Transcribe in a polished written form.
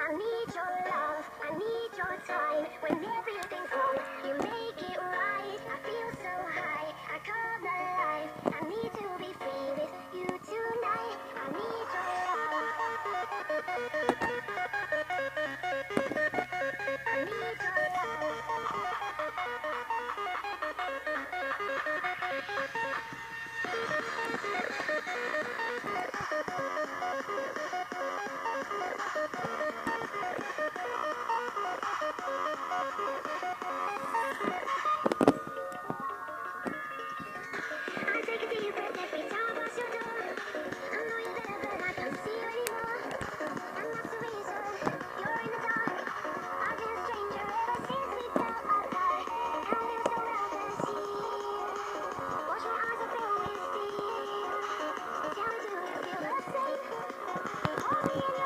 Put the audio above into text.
I need your love, I need your time. When everything's wrong, you make it right. I feel so high, I come alive. I need to be free with you tonight. I need your love. I need your love. I take a deep breath every time I pass your door. I know you're there, but I can't see you anymore. And that's the reason you're in the dark. I've been a stranger ever since we fell apart. And there's no mercy. Wash my eyes, I feel with steel. Tell me, do you feel the same? Hold me in your